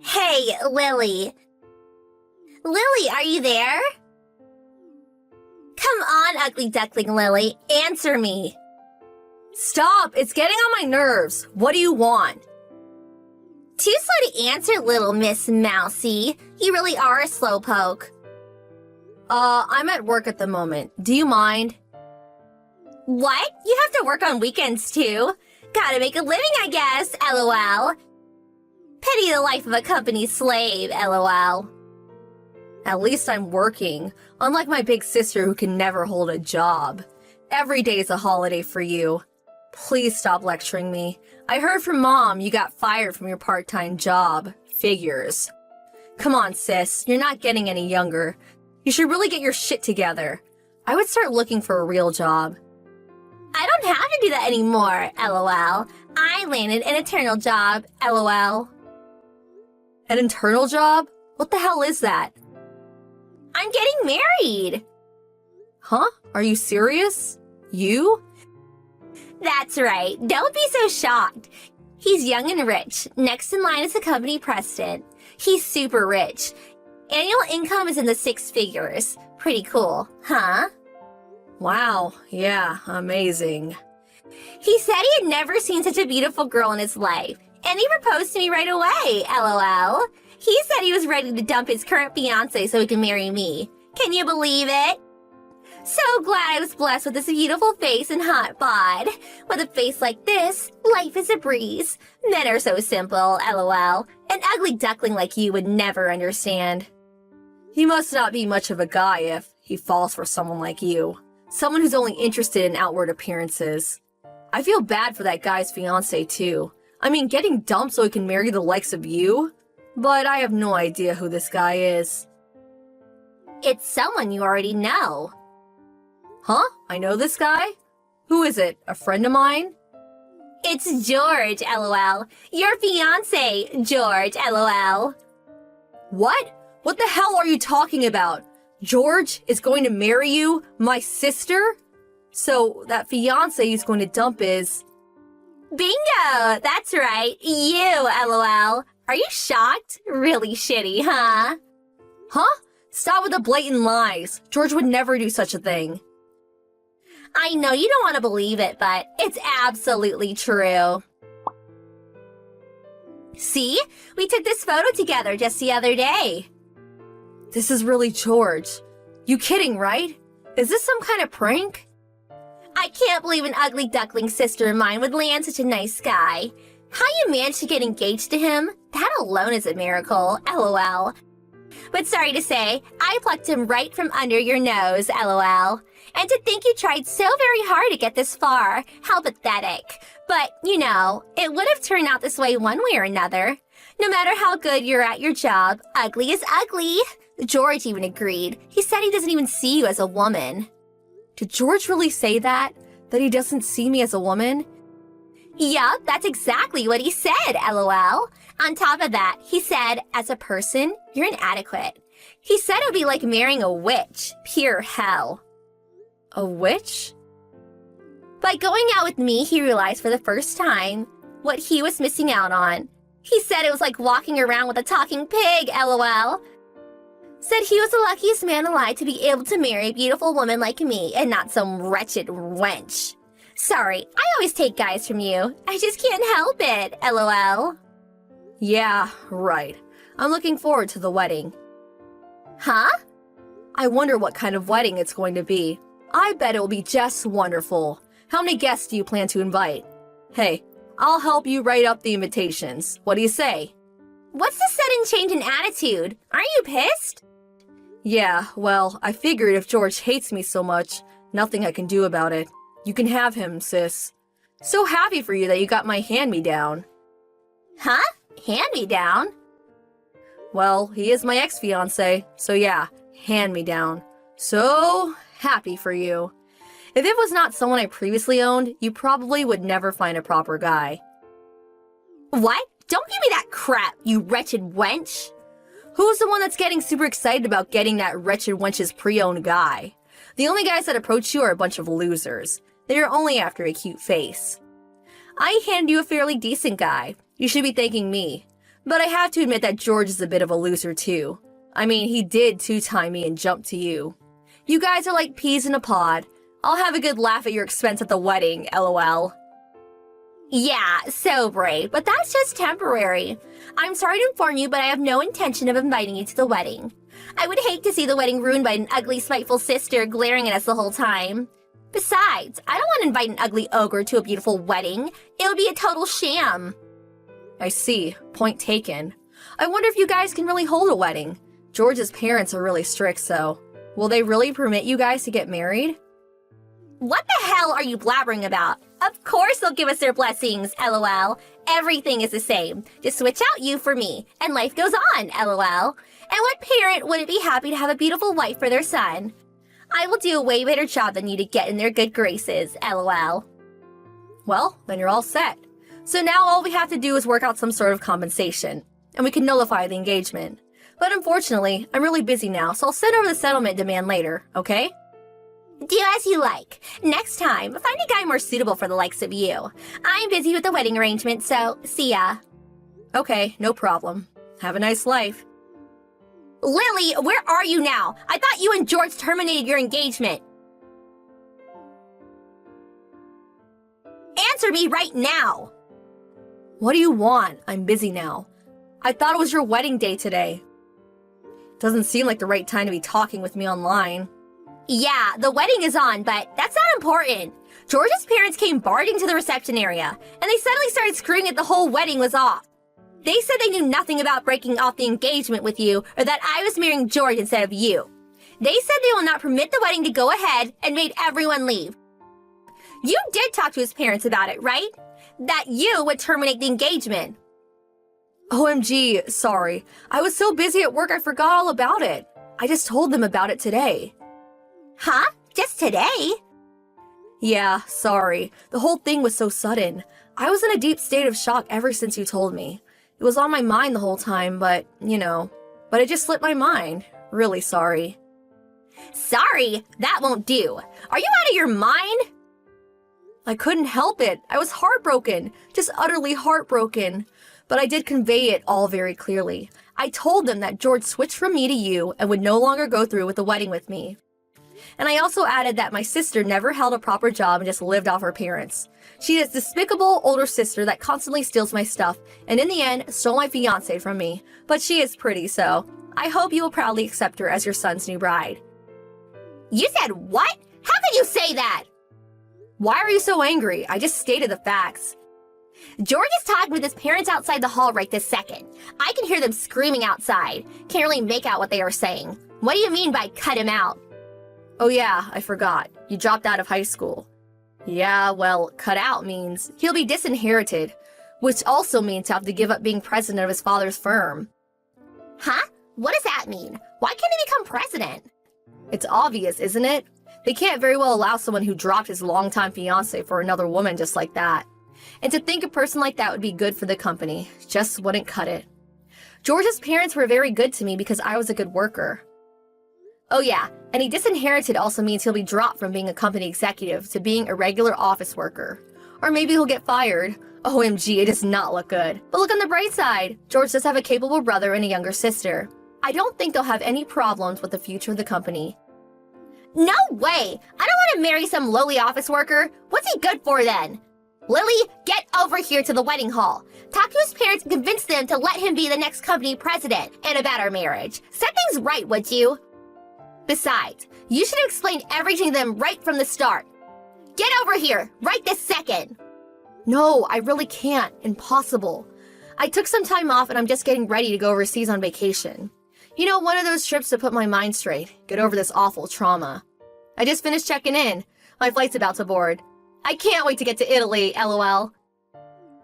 Hey, Lily. Lily, are you there? Come on, ugly duckling Lily, answer me. Stop! It's getting on my nerves. What do you want? Too slow to answer, little Miss Mousy. You really are a slowpoke. I'm at work at the moment. Do you mind? What? You have to work on weekends too? Gotta make a living, I guess, LOL. Pity the life of a company slave, LOL. At least I'm working, unlike my big sister who can never hold a job. Every day is a holiday for you. Please stop lecturing me. I heard from Mom you got fired from your part-time job. Figures. Come on, sis. You're not getting any younger. You should really get your shit together. I would start looking for a real job. I don't have to do that anymore, LOL. I landed an eternal job, LOL. An internal job? What the hell is that? I'm getting married. Huh? Are you serious? You? That's right. Don't be so shocked. He's young and rich. Next in line is the company president. He's super rich. Annual income is in the 6 figures. Pretty cool, huh? Wow, yeah, amazing. He said he had never seen such a beautiful girl in his life, and he proposed to me right away, LOL. He said he was ready to dump his current fiancée so he can marry me. Can you believe it? So glad I was blessed with this beautiful face and hot bod. With a face like this, life is a breeze. Men are so simple, LOL. An ugly duckling like you would never understand. He must not be much of a guy if he falls for someone like you. Someone who's only interested in outward appearances. I feel bad for that guy's fiancée too. I mean, getting dumped so he can marry the likes of you? But I have no idea who this guy is. It's someone you already know. Huh? I know this guy? Who is it? A friend of mine? It's George, LOL. Your fiancé, George, LOL. What? What the hell are you talking about? George is going to marry you? My sister? So that fiancé he's going to dump is... Bingo! That's right. You, LOL. Are you shocked? Really shitty, huh? Huh? Stop with the blatant lies. George would never do such a thing. I know you don't want to believe it, but it's absolutely true. See? We took this photo together just the other day. This is really George. You kidding, right? Is this some kind of prank? I can't believe an ugly duckling sister of mine would land such a nice guy. How you managed to get engaged to him? That alone is a miracle, LOL. But sorry to say, I plucked him right from under your nose, LOL. And to think you tried so very hard to get this far. How pathetic. But, you know, it would have turned out this way one way or another. No matter how good you're at your job, ugly is ugly. George even agreed. He said he doesn't even see you as a woman. Did George really say that? That he doesn't see me as a woman? Yup, that's exactly what he said, LOL. On top of that, he said, as a person, you're inadequate. He said it would be like marrying a witch. Pure hell. A witch? By going out with me, he realized for the first time what he was missing out on. He said it was like walking around with a talking pig, LOL. Said he was the luckiest man alive to be able to marry a beautiful woman like me and not some wretched wench. Sorry, I always take guys from you. I just can't help it, LOL. Yeah, right. I'm looking forward to the wedding. Huh? I wonder what kind of wedding it's going to be. I bet it will be just wonderful. How many guests do you plan to invite? Hey, I'll help you write up the invitations. What do you say? What's the sudden change in attitude? Aren't you pissed? Yeah, well, I figured if George hates me so much, nothing I can do about it. You can have him, sis. So happy for you that you got my hand-me-down. Huh? Hand-me-down? Well, he is my ex-fiancé, so yeah, hand-me-down. So happy for you. If it was not someone I previously owned, you probably would never find a proper guy. What? Don't give me that crap, you wretched wench. Who's the one that's getting super excited about getting that wretched wench's pre-owned guy? The only guys that approach you are a bunch of losers. They are only after a cute face. I handed you a fairly decent guy. You should be thanking me. But I have to admit that George is a bit of a loser too. I mean, he did two-time me and jump to you. You guys are like peas in a pod. I'll have a good laugh at your expense at the wedding, lol. Yeah, so brave, but that's just temporary. I'm sorry to inform you, but I have no intention of inviting you to the wedding. I would hate to see the wedding ruined by an ugly, spiteful sister glaring at us the whole time. Besides, I don't want to invite an ugly ogre to a beautiful wedding. It would be a total sham. I see. Point taken. I wonder if you guys can really hold a wedding. George's parents are really strict, so will they really permit you guys to get married? What the hell are you blabbering about? Of course they'll give us their blessings, lol. Everything is the same. Just switch out you for me, and life goes on, lol. And what parent wouldn't be happy to have a beautiful wife for their son? I will do a way better job than you to get in their good graces, lol. Well, then you're all set. So now all we have to do is work out some sort of compensation, and we can nullify the engagement. But unfortunately, I'm really busy now, so I'll send over the settlement demand later, okay? Do as you like. Next time, find a guy more suitable for the likes of you. I'm busy with the wedding arrangement, so see ya. Okay, no problem. Have a nice life. Lily, where are you now? I thought you and George terminated your engagement. Answer me right now. What do you want? I'm busy now. I thought it was your wedding day today. Doesn't seem like the right time to be talking with me online. Yeah, the wedding is on, but that's not important. George's parents came barging to the reception area, and they suddenly started screaming that the whole wedding was off. They said they knew nothing about breaking off the engagement with you, or that I was marrying George instead of you. They said they will not permit the wedding to go ahead and made everyone leave. You did talk to his parents about it, right? That you would terminate the engagement. OMG, sorry. I was so busy at work I forgot all about it. I just told them about it today. Huh? Just today? Yeah, sorry. The whole thing was so sudden. I was in a deep state of shock ever since you told me. It was on my mind the whole time, but it just slipped my mind. Really sorry. Sorry? That won't do. Are you out of your mind? I couldn't help it. I was heartbroken. Just utterly heartbroken. But I did convey it all very clearly. I told them that George switched from me to you and would no longer go through with the wedding with me. And I also added that my sister never held a proper job and just lived off her parents. She is a despicable older sister that constantly steals my stuff and in the end stole my fiancé from me. But she is pretty, so I hope you will proudly accept her as your son's new bride. You said what? How could you say that? Why are you so angry? I just stated the facts. George is talking with his parents outside the hall right this second. I can hear them screaming outside. Can't really make out what they are saying. What do you mean by cut him out? Oh yeah, I forgot. You dropped out of high school. Yeah, well, cut out means he'll be disinherited, which also means he'll have to give up being president of his father's firm. Huh? What does that mean? Why can't he become president? It's obvious, isn't it? They can't very well allow someone who dropped his longtime fiancé for another woman just like that. And to think a person like that would be good for the company just wouldn't cut it. George's parents were very good to me because I was a good worker. Oh yeah, and he disinherited also means he'll be dropped from being a company executive to being a regular office worker. Or maybe he'll get fired. OMG, it does not look good. But look on the bright side. George does have a capable brother and a younger sister. I don't think they'll have any problems with the future of the company. No way! I don't want to marry some lowly office worker. What's he good for then? Lily, get over here to the wedding hall. Talk to his parents and convince them to let him be the next company president and about our marriage. Set things right, would you? Besides, you should have explained everything to them right from the start. Get over here, right this second. No, I really can't. Impossible. I took some time off and I'm just getting ready to go overseas on vacation. You know, one of those trips to put my mind straight, get over this awful trauma. I just finished checking in. My flight's about to board. I can't wait to get to Italy, lol.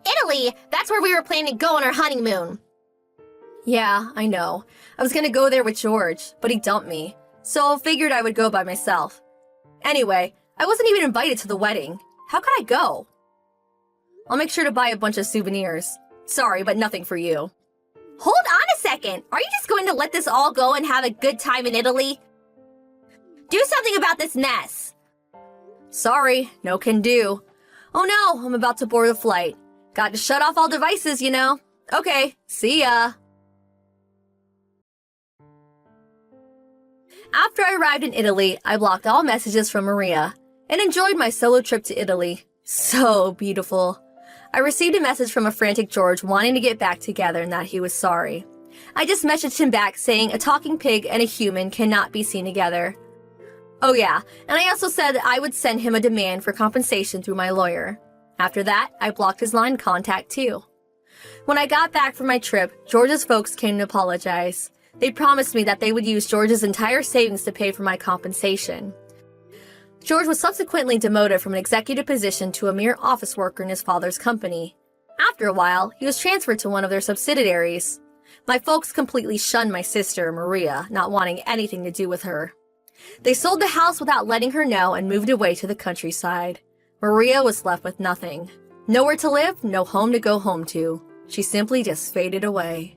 Italy? That's where we were planning to go on our honeymoon. Yeah, I know. I was gonna go there with George, but he dumped me. So I figured I would go by myself. Anyway, I wasn't even invited to the wedding. How could I go? I'll make sure to buy a bunch of souvenirs. Sorry, but nothing for you. Hold on a second. Are you just going to let this all go and have a good time in Italy? Do something about this mess. Sorry, no can do. Oh no, I'm about to board the flight. Got to shut off all devices, you know. Okay, see ya. After I arrived in Italy, I blocked all messages from Maria and enjoyed my solo trip to Italy. So beautiful. I received a message from a frantic George wanting to get back together and that he was sorry. I just messaged him back saying a talking pig and a human cannot be seen together. Oh yeah, and I also said that I would send him a demand for compensation through my lawyer. After that, I blocked his line contact too. When I got back from my trip, George's folks came to apologize. They promised me that they would use George's entire savings to pay for my compensation. George was subsequently demoted from an executive position to a mere office worker in his father's company. After a while, he was transferred to one of their subsidiaries. My folks completely shunned my sister, Maria, not wanting anything to do with her. They sold the house without letting her know and moved away to the countryside. Maria was left with nothing. Nowhere to live, no home to go home to. She simply just faded away.